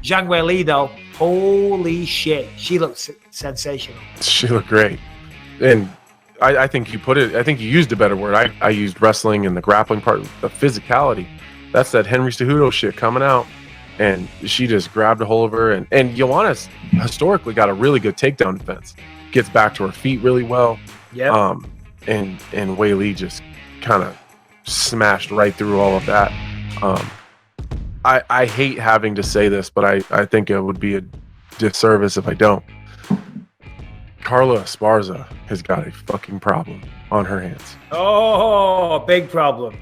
Zhang Weili, though, holy shit, she looks sensational. She looked great. And I think you put it, I think you used a better word. I used wrestling and the grappling part, the physicality. That's that Henry Cejudo shit coming out. And she just grabbed a hold of her. And Joanna's historically got a really good takedown defense. Gets back to her feet really well. Yeah. And Weili just kind of smashed right through all of that. I hate having to say this, but I think it would be a disservice if I don't. Carla Esparza has got a fucking problem on her hands. Oh, big problem.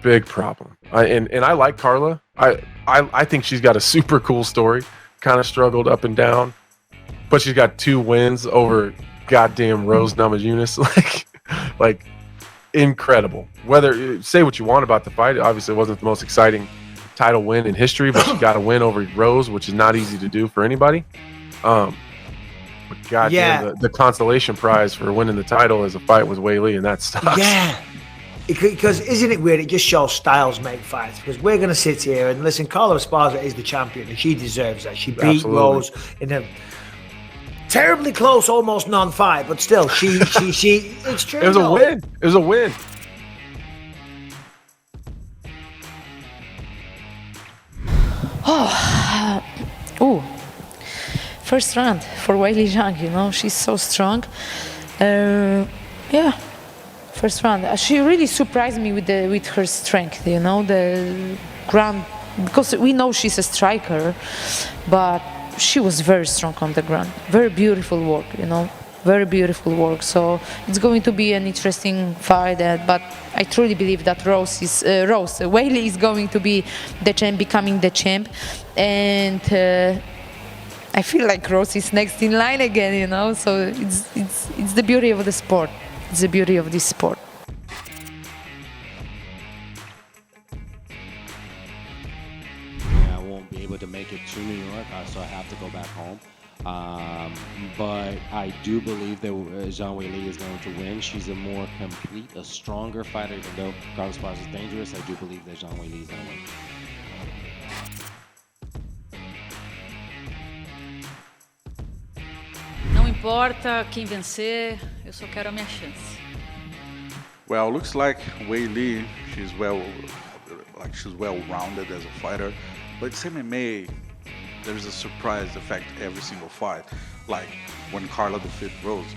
Big problem. And I like Carla. I think she's got a super cool story. Kind of struggled up and down, but she's got 2 wins over goddamn Rose Namajunas. like incredible. Whether say what you want about the fight, obviously it wasn't the most exciting title win in history, but she got a win over Rose, which is not easy to do for anybody. But goddamn, the consolation prize for winning the title is a fight with Weili, and that sucks. Yeah. Because isn't it weird? It just shows styles make fights. Because we're going to sit here and listen, Carla Esparza is the champion, and she deserves that. She beat Rose in a terribly close, almost non-fight, but still, she it's true. It was a win. It was a win. First round for Weili Zhang, you know, she's so strong. Yeah, first round. She really surprised me with her strength, you know, the ground, because we know she's a striker, but she was very strong on the ground. Very beautiful work, you know, very beautiful work. So it's going to be an interesting fight, but I truly believe that Weili is going to be the champ, becoming the champ, and I feel like Rose is next in line again, you know. So it's the beauty of the sport. It's the beauty of this sport. I won't be able to make it to New York, so I have to go back home. But I do believe that Zhang Weili is going to win. She's a more complete, a stronger fighter. Even though Carla Esparza is dangerous, I do believe that Zhang Weili is going to win. Não importa quem vencer, eu só quero a minha chance. Well, looks like Weili, she's well-rounded as a fighter, but it's MMA. There's a surprise effect every single fight, like when Carla defeated Rose.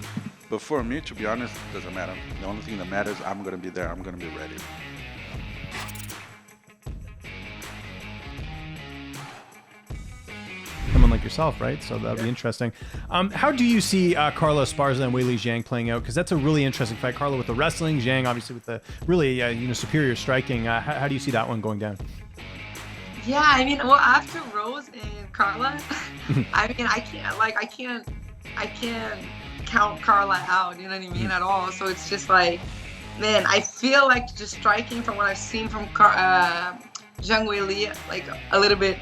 But for me, to be honest, it doesn't matter. The only thing that matters, I'm gonna be there. I'm gonna be ready. Someone like yourself, right? So that'll be interesting. How do you see Carla Esparza and Weili Zhang playing out? Because that's a really interesting fight. Carla with the wrestling, Zhang obviously with the really superior striking. How do you see that one going down? Yeah, I mean, well, after Rose and Carla, I mean, I can't count Carla out. You know what I mean? At all. So it's just like, man, I feel like just striking from what I've seen from Zhang Weili, like a little bit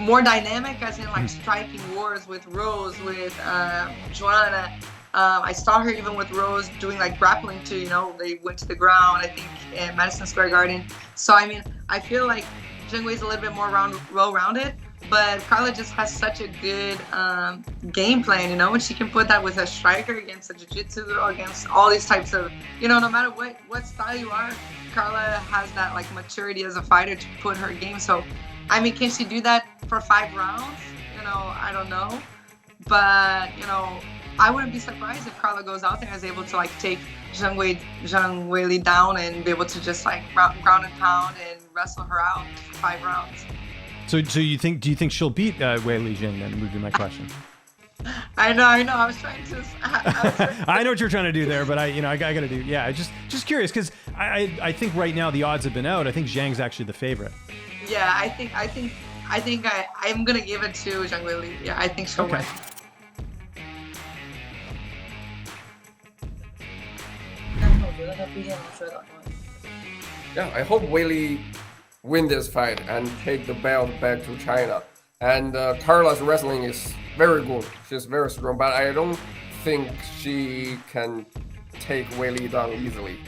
more dynamic, as in like striking wars with Rose, with Joanna. I saw her even with Rose doing like grappling too, you know, they went to the ground, I think, in Madison Square Garden. So, I mean, I feel like Zhang Wei's a little bit more well-rounded, but Carla just has such a good game plan, you know, and she can put that with a striker against a jiu-jitsu, against all these types of, you know, no matter what style you are, Carla has that like maturity as a fighter to put her game. So, I mean, can she do that for 5 rounds? You know, I don't know. But, you know, I wouldn't be surprised if Carla goes out there and is able to like take Zhang Weili down and be able to just like ground and pound and wrestle her out for 5 rounds. So do you think she'll beat Weili Zhang? Then would be my question. I know. I was trying to. I know what you're trying to do there, but I got to do. Yeah, just curious because I think right now the odds have been out. I think Zhang's actually the favorite. Yeah, I think I'm gonna give it to Zhang Weili. Yeah, I think she'll win. Yeah, I hope Weili win this fight and take the belt back to China. And Carla's wrestling is very good. She's very strong, but I don't think she can take Weili down easily.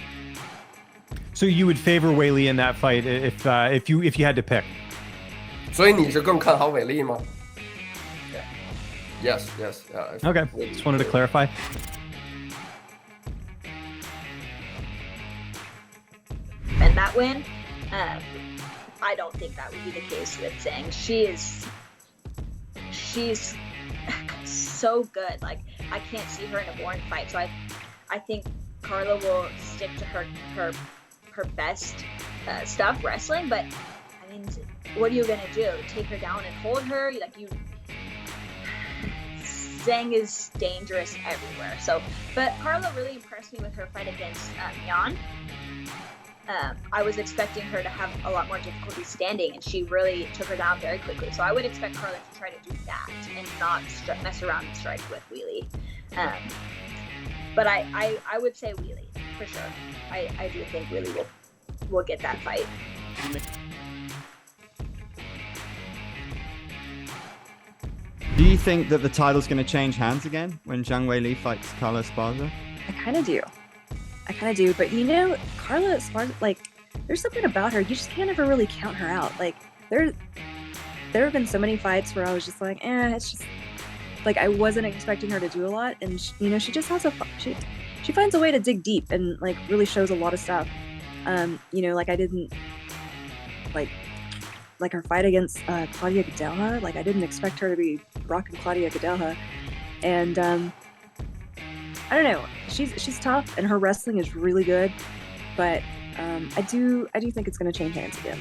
So you would favor Weili in that fight if you had to pick? 所以你是更看好韦利吗 ？Yes, yes. Okay, just wanted to clarify. And that win, I don't think that would be the case with Zhang. She's so good. Like, I can't see her in a boring fight. So I think Carla will stick to her best stuff, wrestling. But I mean, what are you gonna do? Take her down and hold her? Zhang is dangerous everywhere. So, but Carla really impressed me with her fight against Yan. I was expecting her to have a lot more difficulty standing, and she really took her down very quickly. So I would expect Carla to try to do that and not mess around and strike with Weili. But I would say Weili for sure. I do think Weili will get that fight. Do you think that the title's going to change hands again when Zhang Weili fights Carla Esparza? I kind of do. But Carla Esparza, like, there's something about her, you just can't ever really count her out. Like, there have been so many fights where I was just like, it's just, like, I wasn't expecting her to do a lot, and she just has she finds a way to dig deep and, like, really shows a lot of stuff. Like, I didn't, like her fight against Claudia Gadelha, like, I didn't expect her to be rocking Claudia Gadelha, and I don't know. She's tough, and her wrestling is really good, but I do think it's going to change hands again.